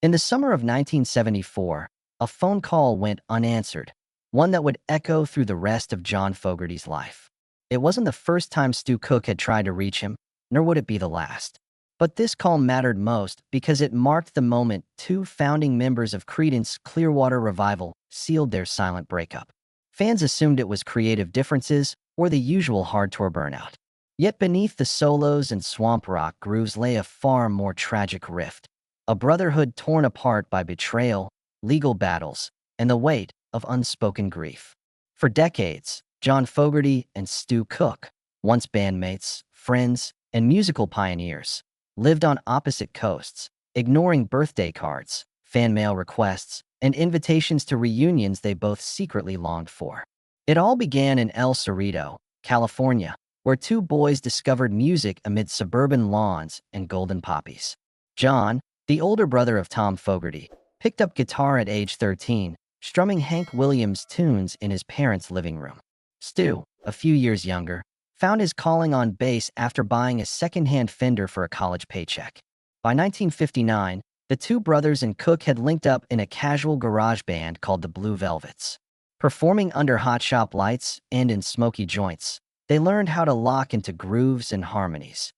In the summer of 1974, a phone call went unanswered, one that would echo through the rest of John Fogerty's life. It wasn't the first time Stu Cook had tried to reach him, nor would it be the last. But this call mattered most because it marked the moment two founding members of Creedence Clearwater Revival sealed their silent breakup. Fans assumed it was creative differences or the usual hard tour burnout. Yet beneath the solos and swamp rock grooves lay a far more tragic rift. A brotherhood torn apart by betrayal, legal battles, and the weight of unspoken grief. For decades, John Fogerty and Stu Cook, once bandmates, friends, and musical pioneers, lived on opposite coasts, ignoring birthday cards, fan mail requests, and invitations to reunions they both secretly longed for. It all began in El Cerrito, California, where two boys discovered music amid suburban lawns and golden poppies. John, the older brother of Tom Fogerty, picked up guitar at age 13, strumming Hank Williams tunes in his parents' living room. Stu, a few years younger, found his calling on bass after buying a second-hand Fender for a college paycheck. By 1959, the two brothers and Cook had linked up in a casual garage band called the Blue Velvets. Performing under hot shop lights and in smoky joints, they learned how to lock into grooves and harmonies,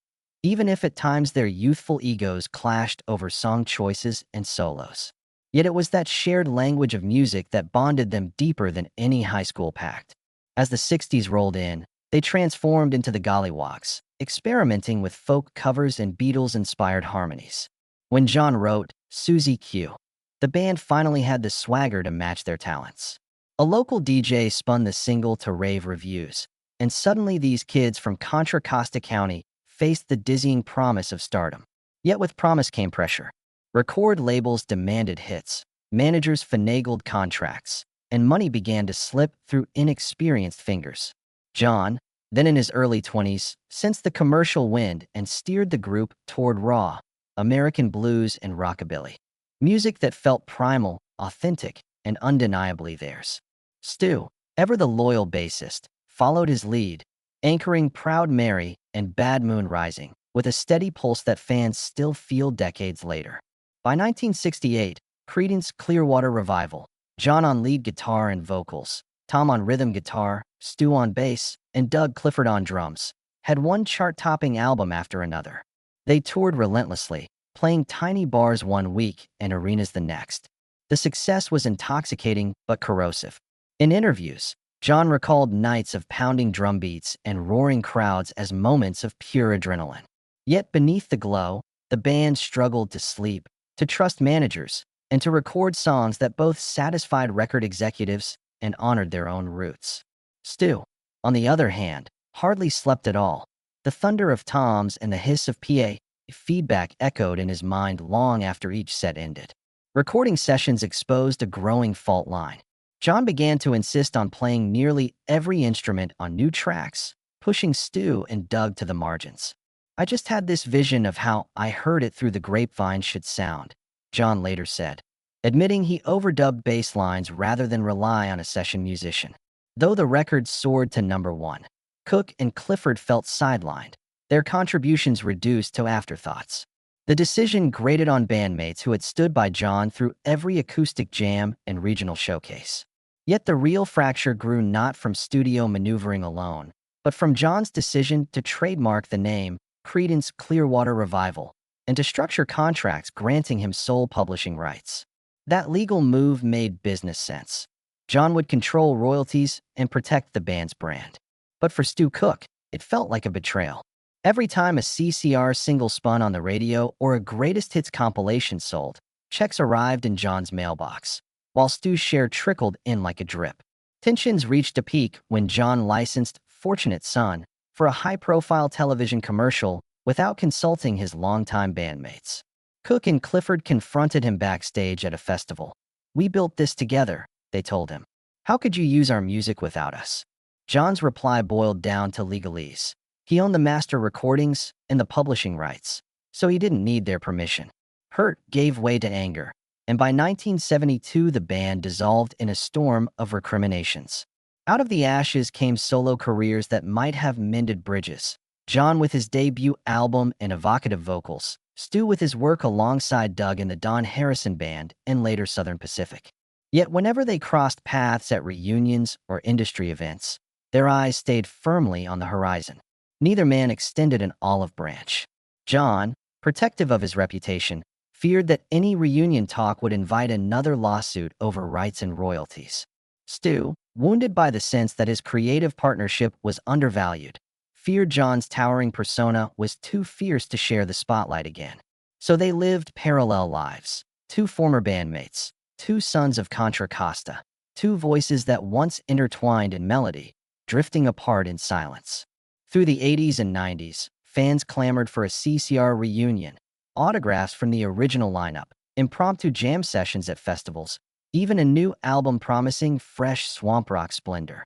even if at times their youthful egos clashed over song choices and solos. Yet it was that shared language of music that bonded them deeper than any high school pact. As the 60s rolled in, they transformed into the Gollywogs, experimenting with folk covers and Beatles-inspired harmonies. When John wrote Susie Q, the band finally had the swagger to match their talents. A local DJ spun the single to rave reviews, and suddenly these kids from Contra Costa County faced the dizzying promise of stardom. Yet with promise came pressure. Record labels demanded hits, managers finagled contracts, and money began to slip through inexperienced fingers. John, then in his early 20s, sensed the commercial wind and steered the group toward raw, American blues and rockabilly. Music that felt primal, authentic, and undeniably theirs. Stu, ever the loyal bassist, followed his lead, anchoring Proud Mary and Bad Moon Rising with a steady pulse that fans still feel decades later. By 1968, Creedence Clearwater Revival, John on lead guitar and vocals, Tom on rhythm guitar, Stu on bass, and Doug Clifford on drums, had one chart-topping album after another. They toured relentlessly, playing tiny bars one week and arenas the next. The success was intoxicating but corrosive. In interviews, John recalled nights of pounding drum beats and roaring crowds as moments of pure adrenaline. Yet beneath the glow, the band struggled to sleep, to trust managers, and to record songs that both satisfied record executives and honored their own roots. Stu, on the other hand, hardly slept at all. The thunder of toms and the hiss of PA feedback echoed in his mind long after each set ended. Recording sessions exposed a growing fault line. John began to insist on playing nearly every instrument on new tracks, pushing Stu and Doug to the margins. "I just had this vision of how I heard it through the grapevine should sound," John later said, admitting he overdubbed bass lines rather than rely on a session musician. Though the record soared to #1, Cook and Clifford felt sidelined, their contributions reduced to afterthoughts. The decision grated on bandmates who had stood by John through every acoustic jam and regional showcase. Yet the real fracture grew not from studio maneuvering alone, but from John's decision to trademark the name Creedence Clearwater Revival and to structure contracts granting him sole publishing rights. That legal move made business sense. John would control royalties and protect the band's brand. But for Stu Cook, it felt like a betrayal. Every time a CCR single spun on the radio or a greatest hits compilation sold, checks arrived in John's mailbox, while Stu's share trickled in like a drip. Tensions reached a peak when John licensed Fortunate Son for a high-profile television commercial without consulting his longtime bandmates. Cook and Clifford confronted him backstage at a festival. "We built this together," they told him. "How could you use our music without us?" John's reply boiled down to legalese. He owned the master recordings and the publishing rights, so he didn't need their permission. Hurt gave way to anger, and by 1972 the band dissolved in a storm of recriminations. Out of the ashes came solo careers that might have mended bridges. John with his debut album and evocative vocals, Stu with his work alongside Doug in the Don Harrison Band and later Southern Pacific. Yet whenever they crossed paths at reunions or industry events, their eyes stayed firmly on the horizon. Neither man extended an olive branch. John, protective of his reputation, feared that any reunion talk would invite another lawsuit over rights and royalties. Stu, wounded by the sense that his creative partnership was undervalued, feared John's towering persona was too fierce to share the spotlight again. So they lived parallel lives, two former bandmates, two sons of Contra Costa, two voices that once intertwined in melody, drifting apart in silence. Through the 80s and 90s, fans clamored for a CCR reunion, autographs from the original lineup, impromptu jam sessions at festivals, even a new album promising fresh swamp rock splendor.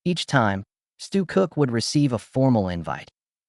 Each time, Stu Cook would receive a formal invite.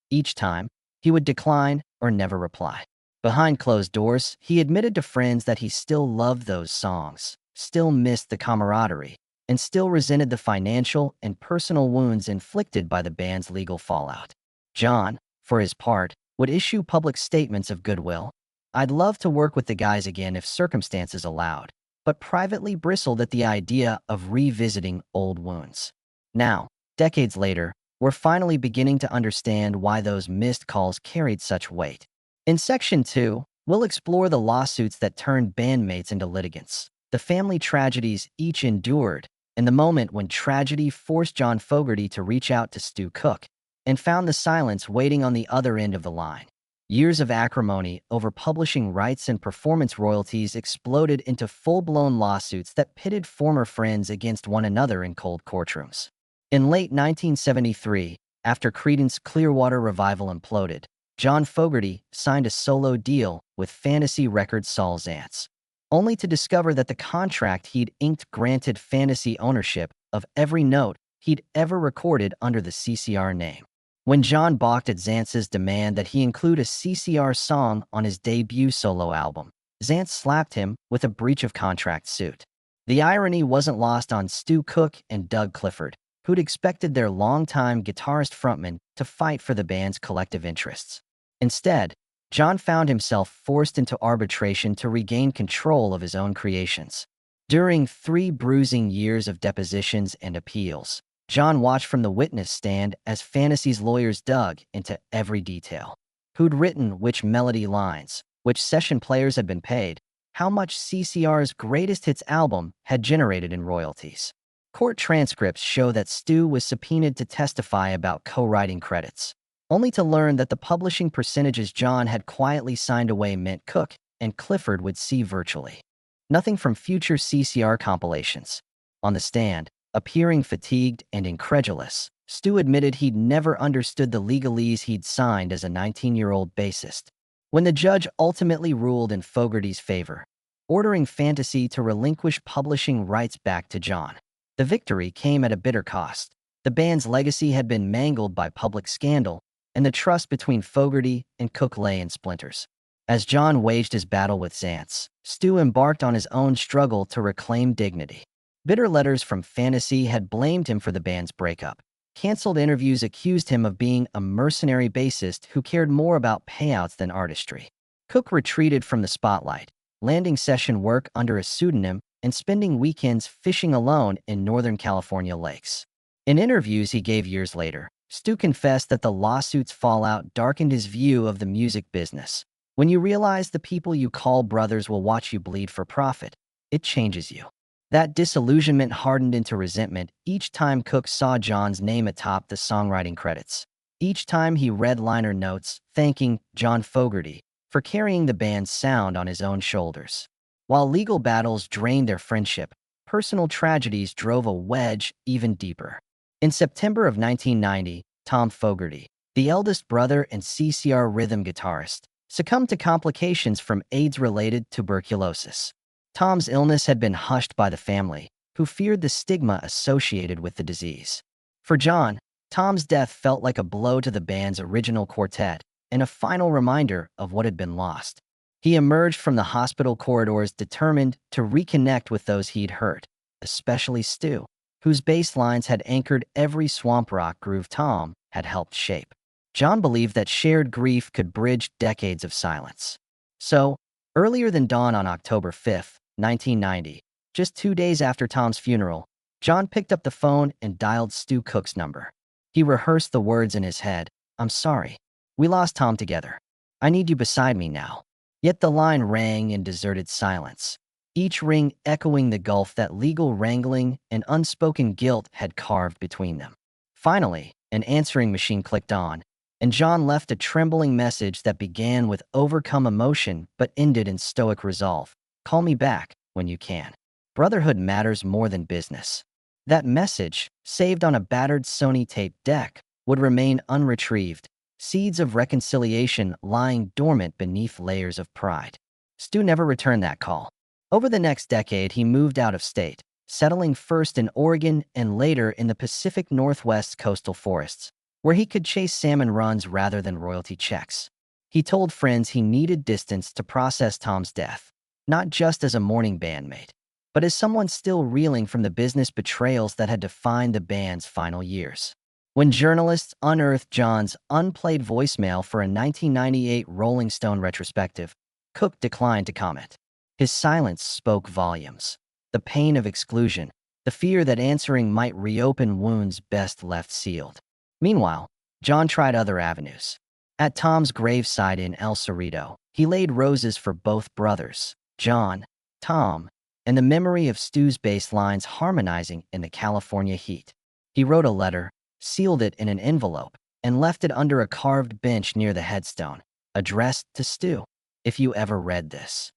Each time, he would decline or never reply. Behind closed doors, he admitted to friends that he still loved those songs, still missed the camaraderie, and still resented the financial and personal wounds inflicted by the band's legal fallout. John, for his part, would issue public statements of goodwill. "I'd love to work with the guys again if circumstances allowed," but privately bristled at the idea of revisiting old wounds. Now, decades later, we're finally beginning to understand why those missed calls carried such weight. In Section 2, we'll explore the lawsuits that turned bandmates into litigants, the family tragedies each endured, and the moment when tragedy forced John Fogerty to reach out to Stu Cook and found the silence waiting on the other end of the line. Years of acrimony over publishing rights and performance royalties exploded into full-blown lawsuits that pitted former friends against one another in cold courtrooms. In late 1973, after Creedence Clearwater revival imploded, John Fogerty signed a solo deal with Fantasy Records' Saul Zaentz, only to discover that the contract he'd inked granted Fantasy ownership of every note he'd ever recorded under the CCR name. When John balked at Zaentz's demand that he include a CCR song on his debut solo album, Zaentz slapped him with a breach of contract suit. The irony wasn't lost on Stu Cook and Doug Clifford, who'd expected their longtime guitarist frontman to fight for the band's collective interests. Instead, John found himself forced into arbitration to regain control of his own creations. During 3 bruising years of depositions and appeals, John watched from the witness stand as Fantasy's lawyers dug into every detail. Who'd written which melody lines, which session players had been paid, how much CCR's greatest hits album had generated in royalties. Court transcripts show that Stu was subpoenaed to testify about co-writing credits, only to learn that the publishing percentages John had quietly signed away meant Cook and Clifford would see virtually nothing from future CCR compilations. On the stand, appearing fatigued and incredulous, Stu admitted he'd never understood the legalese he'd signed as a 19-year-old bassist. When the judge ultimately ruled in Fogerty's favor, ordering Fantasy to relinquish publishing rights back to John, the victory came at a bitter cost. The band's legacy had been mangled by public scandal, and the trust between Fogerty and Cook lay in splinters. As John waged his battle with Zaentz, Stu embarked on his own struggle to reclaim dignity. Bitter letters from Fantasy had blamed him for the band's breakup. Canceled interviews accused him of being a mercenary bassist who cared more about payouts than artistry. Cook retreated from the spotlight, landing session work under a pseudonym and spending weekends fishing alone in Northern California lakes. In interviews he gave years later, Stu confessed that the lawsuit's fallout darkened his view of the music business. When you realize the people you call brothers will watch you bleed for profit, it changes you. That disillusionment hardened into resentment each time Cook saw John's name atop the songwriting credits. Each time he read liner notes thanking John Fogerty for carrying the band's sound on his own shoulders. While legal battles drained their friendship, personal tragedies drove a wedge even deeper. In September of 1990, Tom Fogerty, the eldest brother and CCR rhythm guitarist, succumbed to complications from AIDS-related tuberculosis. Tom's illness had been hushed by the family, who feared the stigma associated with the disease. For John, Tom's death felt like a blow to the band's original quartet and a final reminder of what had been lost. He emerged from the hospital corridors determined to reconnect with those he'd hurt, especially Stu, whose bass lines had anchored every swamp rock groove Tom had helped shape. John believed that shared grief could bridge decades of silence. So, earlier than dawn on October 5th, 1990, just 2 days after Tom's funeral, John picked up the phone and dialed Stu Cook's number. He rehearsed the words in his head. "I'm sorry. We lost Tom together. I need you beside me now." Yet the line rang in deserted silence, each ring echoing the gulf that legal wrangling and unspoken guilt had carved between them. Finally, an answering machine clicked on, and John left a trembling message that began with overcome emotion but ended in stoic resolve. "Call me back when you can. Brotherhood matters more than business." That message, saved on a battered Sony tape deck, would remain unretrieved, seeds of reconciliation lying dormant beneath layers of pride. Stu never returned that call. Over the next decade, he moved out of state, settling first in Oregon and later in the Pacific Northwest coastal forests, where he could chase salmon runs rather than royalty checks. He told friends he needed distance to process Tom's death, not just as a mourning bandmate, but as someone still reeling from the business betrayals that had defined the band's final years. When journalists unearthed John's unplayed voicemail for a 1998 Rolling Stone retrospective, Cook declined to comment. His silence spoke volumes. The pain of exclusion, the fear that answering might reopen wounds best left sealed. Meanwhile, John tried other avenues. At Tom's gravesite in El Cerrito, he laid roses for both brothers, John, Tom, and the memory of Stu's bass lines harmonizing in the California heat. He wrote a letter, sealed it in an envelope, and left it under a carved bench near the headstone, addressed to Stu. "If you ever read this."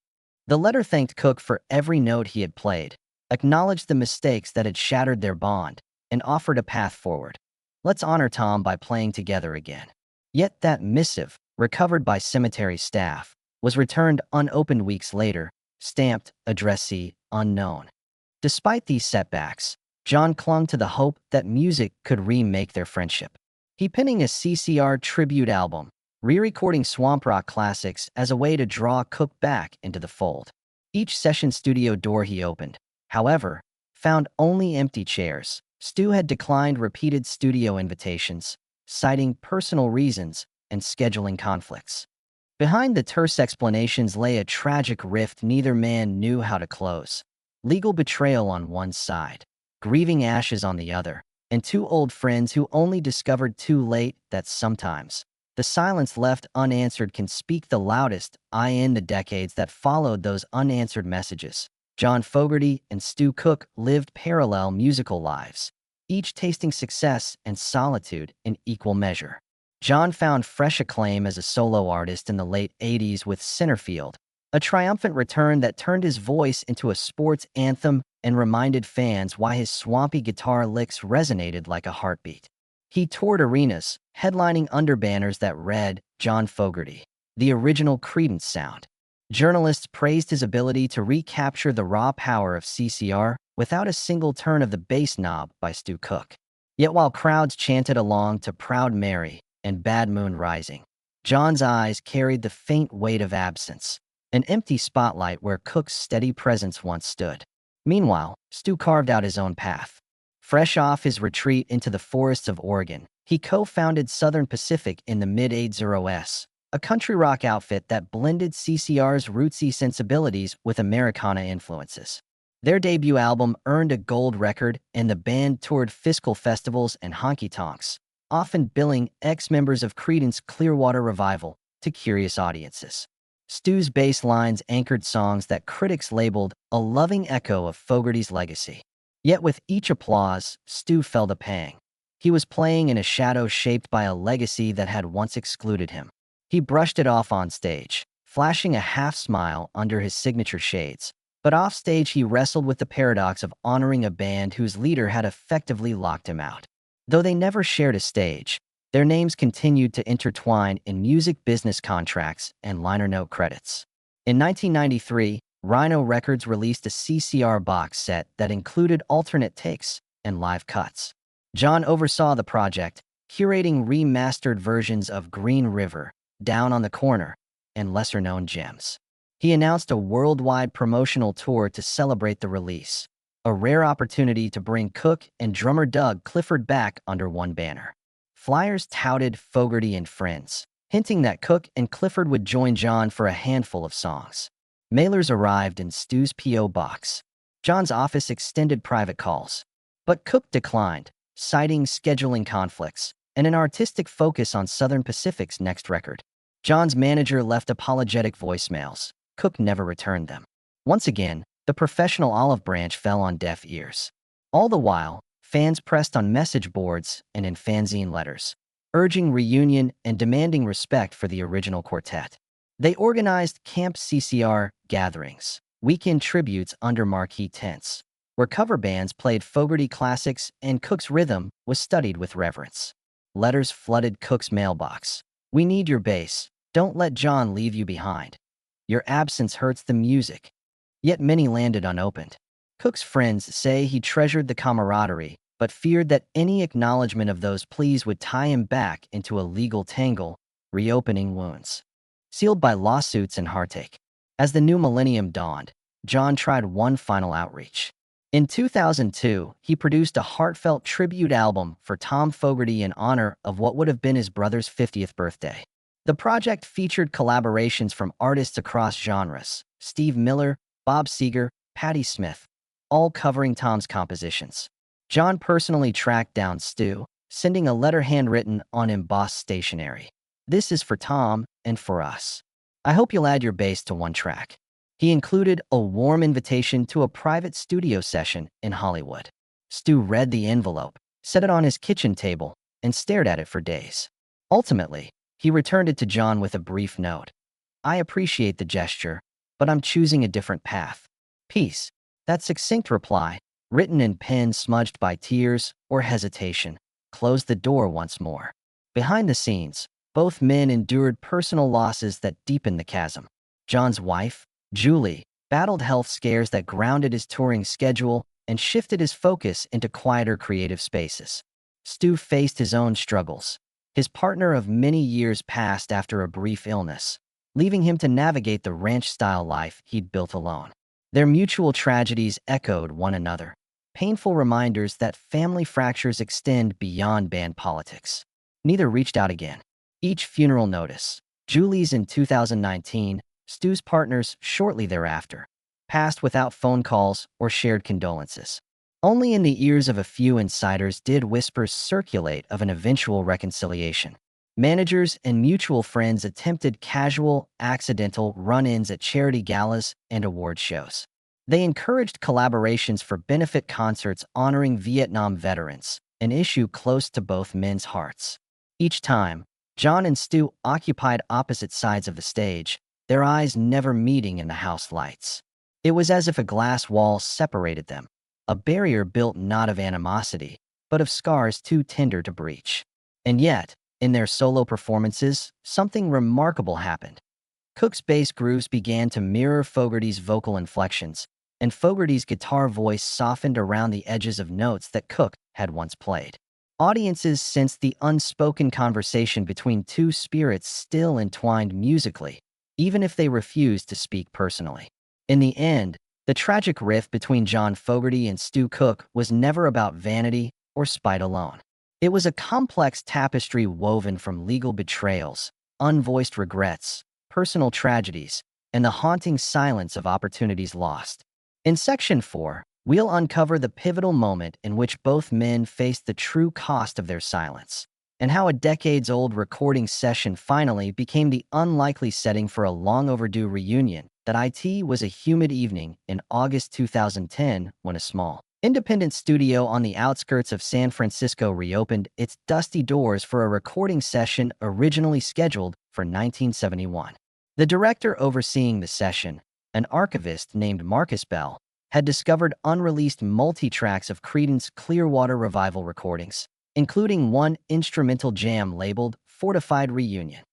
The letter thanked Cook for every note he had played, acknowledged the mistakes that had shattered their bond, and offered a path forward. "Let's honor Tom by playing together again." Yet that missive, recovered by cemetery staff, was returned unopened weeks later, stamped addressee unknown. Despite these setbacks, John clung to the hope that music could remake their friendship. He penning a CCR tribute album, re-recording swamp rock classics as a way to draw Cook back into the fold. Each session studio door he opened, however, found only empty chairs. Stu had declined repeated studio invitations, citing personal reasons and scheduling conflicts. Behind the terse explanations lay a tragic rift neither man knew how to close. Legal betrayal on one side, grieving ashes on the other, and two old friends who only discovered too late that sometimes the silence left unanswered can speak the loudest. In the decades that followed those unanswered messages, John Fogerty and Stu Cook lived parallel musical lives, each tasting success and solitude in equal measure. John found fresh acclaim as a solo artist in the late 80s with Centerfield, a triumphant return that turned his voice into a sports anthem and reminded fans why his swampy guitar licks resonated like a heartbeat. He toured arenas, headlining under banners that read, "John Fogerty, the original Creedence sound." Journalists praised his ability to recapture the raw power of CCR without a single turn of the bass knob by Stu Cook. Yet while crowds chanted along to "Proud Mary" and "Bad Moon Rising," John's eyes carried the faint weight of absence, an empty spotlight where Cook's steady presence once stood. Meanwhile, Stu carved out his own path. Fresh off his retreat into the forests of Oregon, he co-founded Southern Pacific in the mid-80s, a country rock outfit that blended CCR's rootsy sensibilities with Americana influences. Their debut album earned a gold record, and the band toured fiscal festivals and honky-tonks, often billing ex-members of Creedence Clearwater revival to curious audiences. Stu's bass lines anchored songs that critics labeled a loving echo of Fogerty's legacy. Yet with each applause, Stu felt a pang. He was playing in a shadow shaped by a legacy that had once excluded him. He brushed it off on stage, flashing a half-smile under his signature shades. But offstage he wrestled with the paradox of honoring a band whose leader had effectively locked him out. Though they never shared a stage, their names continued to intertwine in music business contracts and liner note credits. In 1993, Rhino Records released a CCR box set that included alternate takes and live cuts. John oversaw the project, curating remastered versions of Green River, Down on the Corner, and lesser-known gems. He announced a worldwide promotional tour to celebrate the release, a rare opportunity to bring Cook and drummer Doug Clifford back under one banner. Flyers touted Fogerty and Friends, hinting that Cook and Clifford would join John for a handful of songs. Mailers arrived in Stu's P.O. box. John's office extended private calls. But Cook declined, citing scheduling conflicts and an artistic focus on Southern Pacific's next record. John's manager left apologetic voicemails. Cook never returned them. Once again, the professional olive branch fell on deaf ears. All the while, fans pressed on message boards and in fanzine letters, urging reunion and demanding respect for the original quartet. They organized Camp CCR gatherings, weekend tributes under marquee tents, where cover bands played Fogerty classics and Cook's rhythm was studied with reverence. Letters flooded Cook's mailbox. "We need your bass. Don't let John leave you behind. Your absence hurts the music." Yet many landed unopened. Cook's friends say he treasured the camaraderie, but feared that any acknowledgement of those pleas would tie him back into a legal tangle, reopening wounds sealed by lawsuits and heartache. As the new millennium dawned, John tried one final outreach. In 2002, he produced a heartfelt tribute album for Tom Fogerty in honor of what would have been his brother's 50th birthday. The project featured collaborations from artists across genres: Steve Miller, Bob Seger, Patti Smith, all covering Tom's compositions. John personally tracked down Stu, sending a letter handwritten on embossed stationery. "This is for Tom and for us. I hope you'll add your bass to one track." He included a warm invitation to a private studio session in Hollywood. Stu read the envelope, set it on his kitchen table, and stared at it for days. Ultimately, he returned it to John with a brief note. "I appreciate the gesture, but I'm choosing a different path. Peace." That succinct reply, written in pen smudged by tears or hesitation, closed the door once more. Behind the scenes, both men endured personal losses that deepened the chasm. John's wife, Julie, battled health scares that grounded his touring schedule and shifted his focus into quieter creative spaces. Stu faced his own struggles. His partner of many years passed after a brief illness, leaving him to navigate the ranch-style life he'd built alone. Their mutual tragedies echoed one another, painful reminders that family fractures extend beyond band politics. Neither reached out again. Each funeral notice, Julie's in 2019, Stu's partner's shortly thereafter, passed without phone calls or shared condolences. Only in the ears of a few insiders did whispers circulate of an eventual reconciliation. Managers and mutual friends attempted casual, accidental run-ins at charity galas and award shows. They encouraged collaborations for benefit concerts honoring Vietnam veterans, an issue close to both men's hearts. Each time, John and Stu occupied opposite sides of the stage, their eyes never meeting in the house lights. It was as if a glass wall separated them, a barrier built not of animosity, but of scars too tender to breach. And yet, in their solo performances, something remarkable happened. Cook's bass grooves began to mirror Fogerty's vocal inflections, and Fogerty's guitar voice softened around the edges of notes that Cook had once played. Audiences sensed the unspoken conversation between two spirits still entwined musically, even if they refused to speak personally. In the end, the tragic rift between John Fogerty and Stu Cook was never about vanity or spite alone. It was a complex tapestry woven from legal betrayals, unvoiced regrets, personal tragedies, and the haunting silence of opportunities lost. In Section 4, we'll uncover the pivotal moment in which both men faced the true cost of their silence, and how a decades-old recording session finally became the unlikely setting for a long-overdue reunion. That it was a humid evening in August 2010 when a small, independent studio on the outskirts of San Francisco reopened its dusty doors for a recording session originally scheduled for 1971. The director overseeing the session, an archivist named Marcus Bell, had discovered unreleased multi-tracks of Creedence Clearwater revival recordings, including one instrumental jam labeled Fortified Reunion.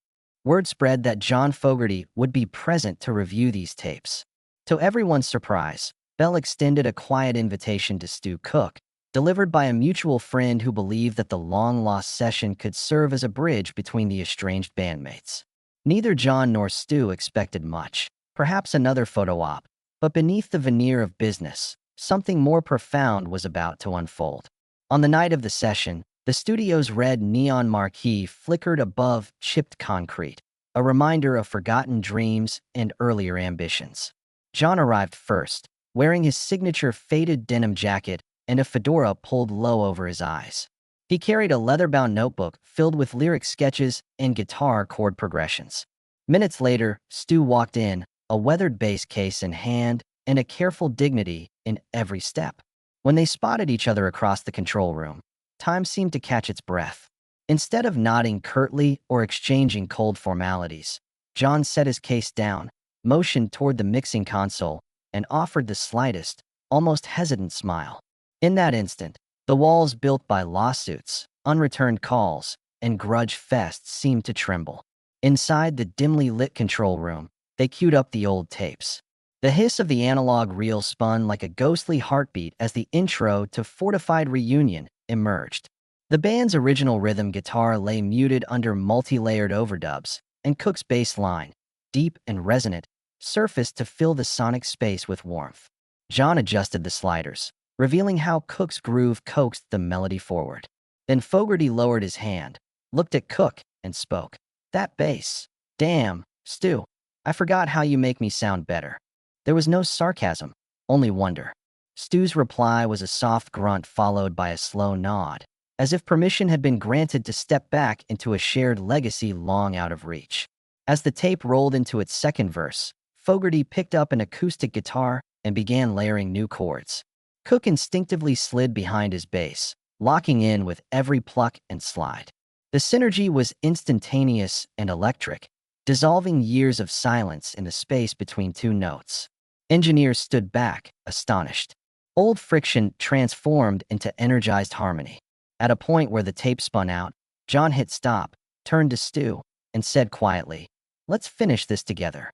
Word spread that John Fogerty would be present to review these tapes. To everyone's surprise, Bell extended a quiet invitation to Stu Cook, delivered by a mutual friend who believed that the long-lost session could serve as a bridge between the estranged bandmates. Neither John nor Stu expected much, perhaps another photo op, but beneath the veneer of business, something more profound was about to unfold. On the night of the session, The studio's red neon marquee flickered above chipped concrete, a reminder of forgotten dreams and earlier ambitions. John arrived first, wearing his signature faded denim jacket and a fedora pulled low over his eyes. He carried a leather-bound notebook filled with lyric sketches and guitar chord progressions. Minutes later, Stu walked in, a weathered bass case in hand and a careful dignity in every step. When they spotted each other across the control room, time seemed to catch its breath. Instead of nodding curtly or exchanging cold formalities, John set his case down, motioned toward the mixing console, and offered the slightest, almost hesitant smile. In that instant, the walls built by lawsuits, unreturned calls, and grudge fests seemed to tremble. Inside the dimly lit control room, they queued up the old tapes. The hiss of the analog reel spun like a ghostly heartbeat as the intro to Fortified Reunion emerged. The band's original rhythm guitar lay muted under multi-layered overdubs, and Cook's bass line, deep and resonant, surfaced to fill the sonic space with warmth. John adjusted the sliders, revealing how Cook's groove coaxed the melody forward. Then Fogerty lowered his hand, looked at Cook, and spoke. "That bass. Damn, Stu. I forgot how you make me sound better." There was no sarcasm, only wonder. Stu's reply was a soft grunt followed by a slow nod, as if permission had been granted to step back into a shared legacy long out of reach. As the tape rolled into its second verse, Fogerty picked up an acoustic guitar and began layering new chords. Cook instinctively slid behind his bass, locking in with every pluck and slide. The synergy was instantaneous and electric, dissolving years of silence in the space between two notes. Engineers stood back, astonished. Old friction transformed into energized harmony. At a point where the tape spun out, John hit stop, turned to Stu, and said quietly, "Let's finish this together."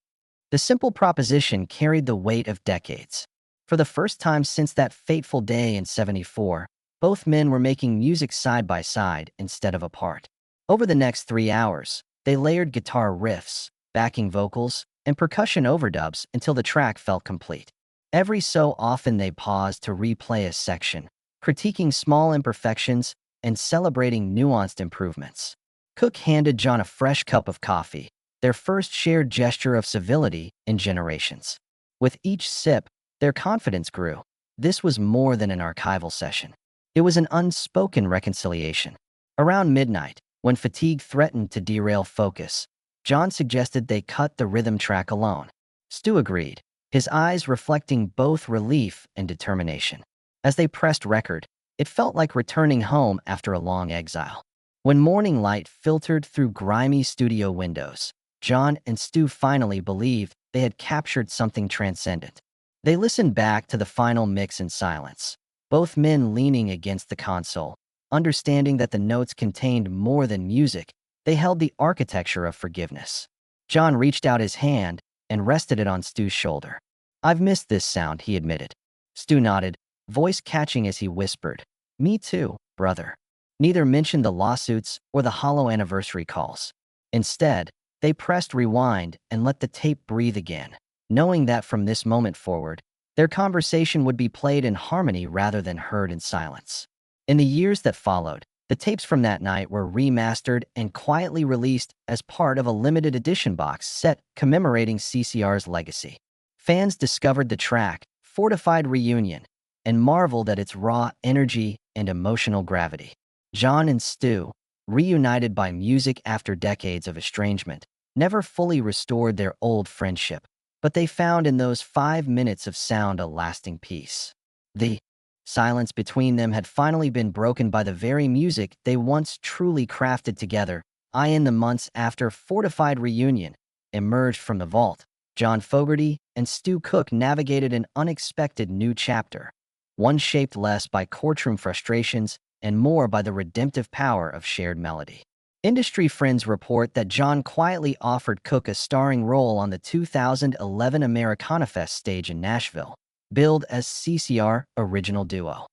The simple proposition carried the weight of decades. For the first time since that fateful day in '74, both men were making music side by side instead of apart. Over the next 3 hours, they layered guitar riffs, backing vocals, and percussion overdubs until the track felt complete. Every so often they paused to replay a section, critiquing small imperfections and celebrating nuanced improvements. Cook handed John a fresh cup of coffee, their first shared gesture of civility in generations. With each sip, their confidence grew. This was more than an archival session. It was an unspoken reconciliation. Around midnight, when fatigue threatened to derail focus, John suggested they cut the rhythm track alone. Stu agreed, his eyes reflecting both relief and determination. As they pressed record, it felt like returning home after a long exile. When morning light filtered through grimy studio windows, John and Stu finally believed they had captured something transcendent. They listened back to the final mix in silence, both men leaning against the console, understanding that the notes contained more than music. They held the architecture of forgiveness. John reached out his hand and rested it on Stu's shoulder. "I've missed this sound," he admitted. Stu nodded, voice catching as he whispered, "Me too, brother." Neither mentioned the lawsuits or the hollow anniversary calls. Instead, they pressed rewind and let the tape breathe again, knowing that from this moment forward, their conversation would be played in harmony rather than heard in silence. In the years that followed, the tapes from that night were remastered and quietly released as part of a limited edition box set commemorating CCR's legacy. Fans discovered the track, Fortified Reunion, and marveled at its raw energy and emotional gravity. John and Stu, reunited by music after decades of estrangement, never fully restored their old friendship, but they found in those 5 minutes of sound a lasting peace. The silence between them had finally been broken by the very music they once truly crafted together. In the months after Fortified Reunion emerged from the vault, John Fogerty and Stu Cook navigated an unexpected new chapter, one shaped less by courtroom frustrations and more by the redemptive power of shared melody. Industry friends report that John quietly offered Cook a starring role on the 2011 Americana Fest stage in Nashville, billed as CCR Original Duo.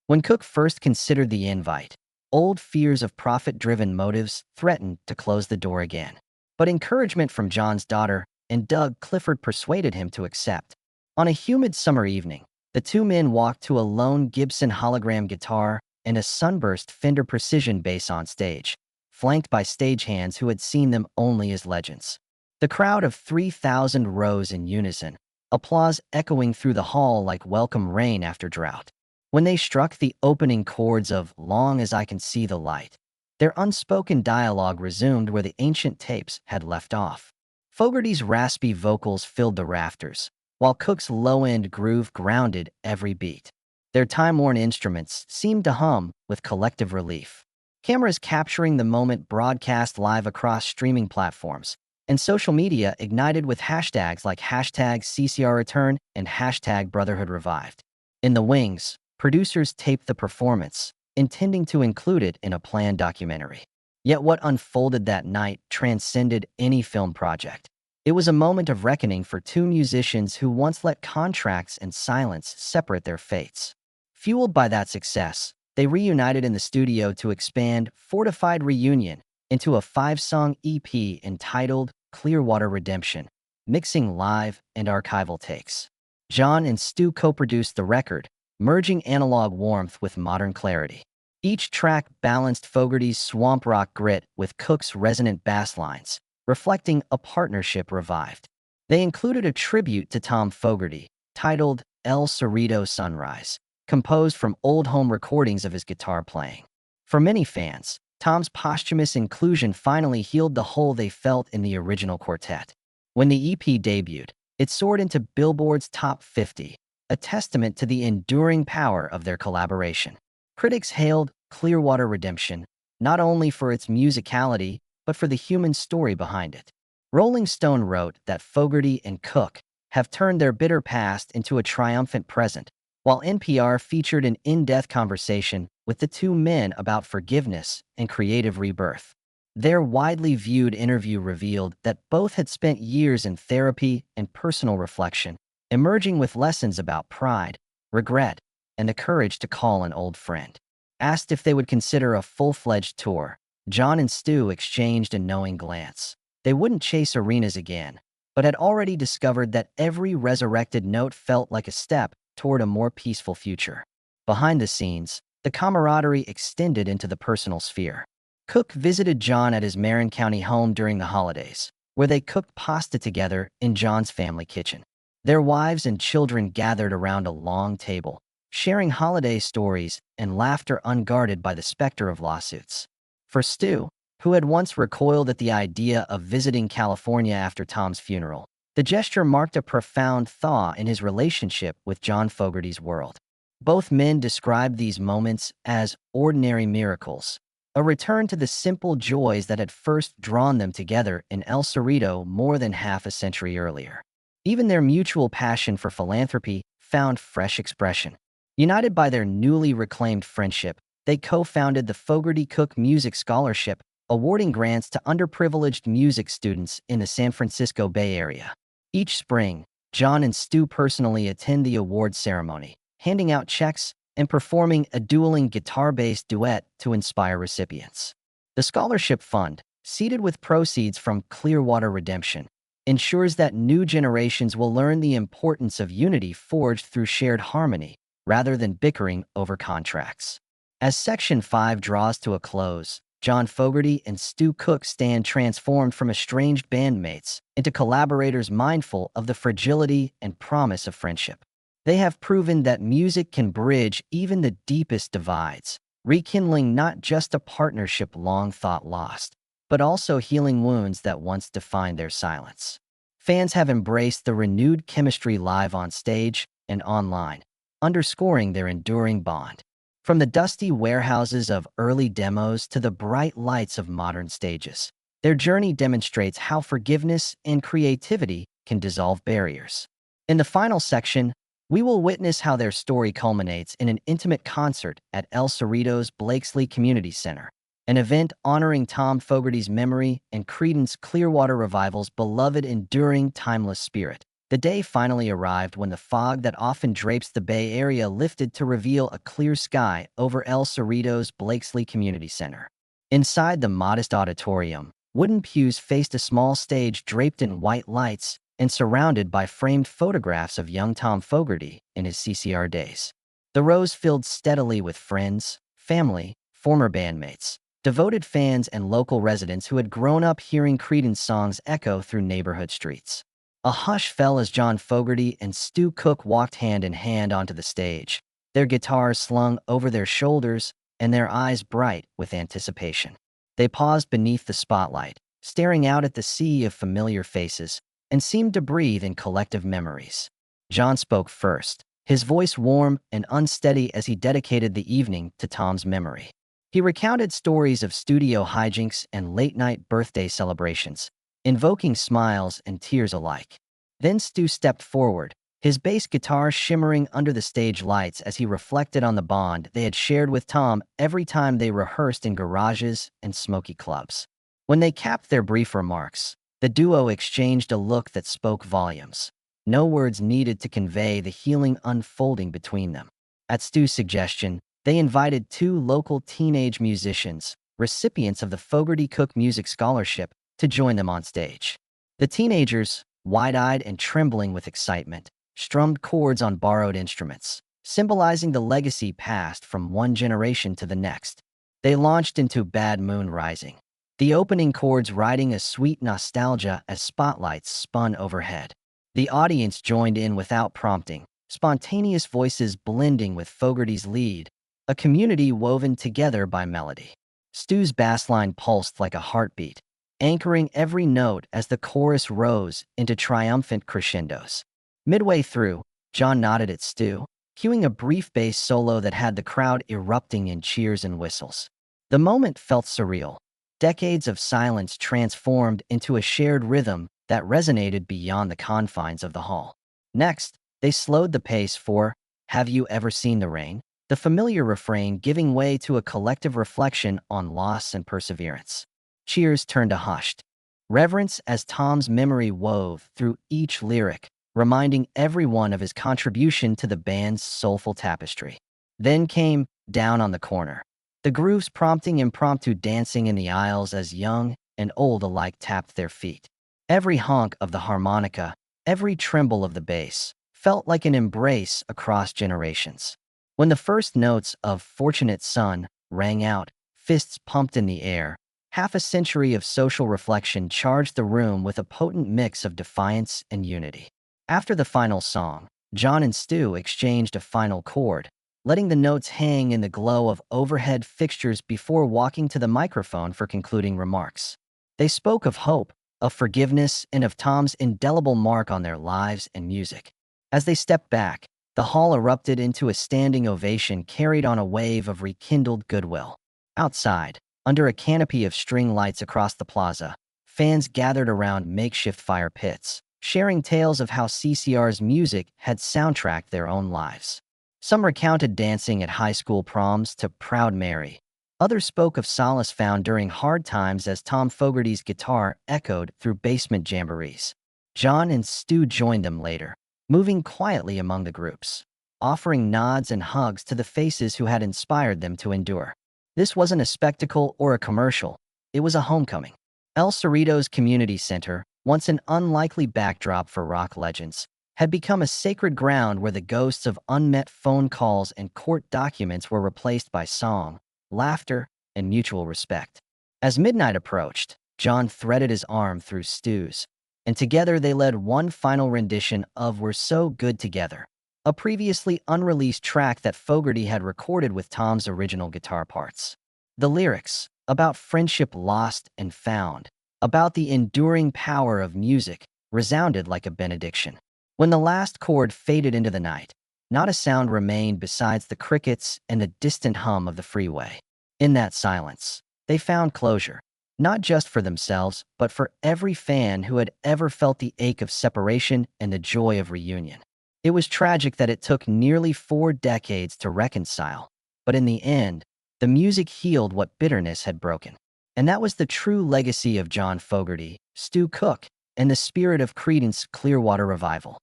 When Cook first considered the invite, old fears of profit-driven motives threatened to close the door again. But encouragement from John's daughter and Doug Clifford persuaded him to accept. On a humid summer evening, the two men walked to a lone Gibson hologram guitar and a sunburst Fender Precision bass on stage, flanked by stagehands who had seen them only as legends. The crowd of 3,000 rose in unison, applause echoing through the hall like welcome rain after drought. When they struck the opening chords of Long as I Can See the Light, their unspoken dialogue resumed where the ancient tapes had left off. Fogerty's raspy vocals filled the rafters, while Cook's low-end groove grounded every beat. Their time-worn instruments seemed to hum with collective relief. Cameras capturing the moment broadcast live across streaming platforms, and social media ignited with hashtags like hashtag CCR Return and hashtag Brotherhood Revived. In the wings, producers taped the performance, intending to include it in a planned documentary. Yet what unfolded that night transcended any film project. It was a moment of reckoning for two musicians who once let contracts and silence separate their fates. Fueled by that success, they reunited in the studio to expand Fortified Reunion into a 5-song EP entitled Clearwater Redemption, mixing live and archival takes. John and Stu co-produced the record, merging analog warmth with modern clarity. Each track balanced Fogerty's swamp rock grit with Cook's resonant bass lines, reflecting a partnership revived. They included a tribute to Tom Fogerty, titled El Cerrito Sunrise, composed from old home recordings of his guitar playing. For many fans, Tom's posthumous inclusion finally healed the hole they felt in the original quartet. When the EP debuted, it soared into Billboard's top 50, a testament to the enduring power of their collaboration. Critics hailed Clearwater Redemption not only for its musicality, but for the human story behind it. Rolling Stone wrote that Fogerty and Cook have turned their bitter past into a triumphant present, while NPR featured an in-depth conversation with the two men about forgiveness and creative rebirth. Their widely viewed interview revealed that both had spent years in therapy and personal reflection, emerging with lessons about pride, regret, and the courage to call an old friend. Asked if they would consider a full-fledged tour, John and Stu exchanged a knowing glance. They wouldn't chase arenas again, but had already discovered that every resurrected note felt like a step toward a more peaceful future. Behind the scenes, the camaraderie extended into the personal sphere. Cook visited John at his Marin County home during the holidays, where they cooked pasta together in John's family kitchen. Their wives and children gathered around a long table, sharing holiday stories and laughter unguarded by the specter of lawsuits. For Stu, who had once recoiled at the idea of visiting California after Tom's funeral, the gesture marked a profound thaw in his relationship with John Fogerty's world. Both men described these moments as ordinary miracles, a return to the simple joys that had first drawn them together in El Cerrito more than half a century earlier. Even their mutual passion for philanthropy found fresh expression. United by their newly reclaimed friendship, they co-founded the Fogerty Cook Music Scholarship, awarding grants to underprivileged music students in the San Francisco Bay Area. Each spring, John and Stu personally attend the award ceremony, handing out checks and performing a dueling guitar-based duet to inspire recipients. The scholarship fund, seeded with proceeds from Clearwater Redemption, ensures that new generations will learn the importance of unity forged through shared harmony, rather than bickering over contracts. As Section 5 draws to a close, John Fogerty and Stu Cook stand transformed from estranged bandmates into collaborators mindful of the fragility and promise of friendship. They have proven that music can bridge even the deepest divides, rekindling not just a partnership long thought lost, but also healing wounds that once defined their silence. Fans have embraced the renewed chemistry live on stage and online, underscoring their enduring bond. From the dusty warehouses of early demos to the bright lights of modern stages, their journey demonstrates how forgiveness and creativity can dissolve barriers. In the final section, we will witness how their story culminates in an intimate concert at El Cerrito's Blakesley Community Center, an event honoring Tom Fogerty's memory and Creedence Clearwater Revival's beloved enduring timeless spirit. The day finally arrived when the fog that often drapes the Bay Area lifted to reveal a clear sky over El Cerrito's Blakesley Community Center. Inside the modest auditorium, wooden pews faced a small stage draped in white lights and surrounded by framed photographs of young Tom Fogerty in his CCR days. The rows filled steadily with friends, family, former bandmates, devoted fans, and local residents who had grown up hearing Creedence songs echo through neighborhood streets. A hush fell as John Fogerty and Stu Cook walked hand in hand onto the stage, their guitars slung over their shoulders and their eyes bright with anticipation. They paused beneath the spotlight, staring out at the sea of familiar faces, and seemed to breathe in collective memories. John spoke first, his voice warm and unsteady as he dedicated the evening to Tom's memory. He recounted stories of studio hijinks and late-night birthday celebrations, invoking smiles and tears alike. Then Stu stepped forward, his bass guitar shimmering under the stage lights as he reflected on the bond they had shared with Tom every time they rehearsed in garages and smoky clubs. When they capped their brief remarks, the duo exchanged a look that spoke volumes. No words needed to convey the healing unfolding between them. At Stu's suggestion, they invited two local teenage musicians, recipients of the Fogerty Cook Music Scholarship, to join them on stage. The teenagers, wide-eyed and trembling with excitement, strummed chords on borrowed instruments, symbolizing the legacy passed from one generation to the next. They launched into Bad Moon Rising, the opening chords riding a sweet nostalgia as spotlights spun overhead. The audience joined in without prompting, spontaneous voices blending with Fogerty's lead, a community woven together by melody. Stu's bassline pulsed like a heartbeat, anchoring every note as the chorus rose into triumphant crescendos. Midway through, John nodded at Stu, cueing a brief bass solo that had the crowd erupting in cheers and whistles. The moment felt surreal. Decades of silence transformed into a shared rhythm that resonated beyond the confines of the hall. Next, they slowed the pace for "Have You Ever Seen the Rain?", the familiar refrain giving way to a collective reflection on loss and perseverance. Cheers turned to hushed reverence as Tom's memory wove through each lyric, reminding everyone of his contribution to the band's soulful tapestry. Then came "Down on the Corner," the grooves prompting impromptu dancing in the aisles as young and old alike tapped their feet. Every honk of the harmonica, every tremble of the bass, felt like an embrace across generations. When the first notes of "Fortunate Son" rang out, fists pumped in the air, half a century of social reflection charged the room with a potent mix of defiance and unity. After the final song, John and Stu exchanged a final chord, letting the notes hang in the glow of overhead fixtures before walking to the microphone for concluding remarks. They spoke of hope, of forgiveness, and of Tom's indelible mark on their lives and music. As they stepped back, the hall erupted into a standing ovation carried on a wave of rekindled goodwill. Outside, under a canopy of string lights across the plaza, fans gathered around makeshift fire pits, sharing tales of how CCR's music had soundtracked their own lives. Some recounted dancing at high school proms to "Proud Mary." Others spoke of solace found during hard times as Tom Fogerty's guitar echoed through basement jamborees. John and Stu joined them later, moving quietly among the groups, offering nods and hugs to the faces who had inspired them to endure. This wasn't a spectacle or a commercial, it was a homecoming. El Cerrito's community center, once an unlikely backdrop for rock legends, had become a sacred ground where the ghosts of unmet phone calls and court documents were replaced by song, laughter, and mutual respect. As midnight approached, John threaded his arm through Stu's, and together they led one final rendition of "We're So Good Together," a previously unreleased track that Fogerty had recorded with Tom's original guitar parts. The lyrics, about friendship lost and found, about the enduring power of music, resounded like a benediction. When the last chord faded into the night, not a sound remained besides the crickets and the distant hum of the freeway. In that silence, they found closure, not just for themselves, but for every fan who had ever felt the ache of separation and the joy of reunion. It was tragic that it took nearly 4 decades to reconcile, but in the end, the music healed what bitterness had broken. And that was the true legacy of John Fogerty, Stu Cook, and the spirit of Creedence Clearwater Revival.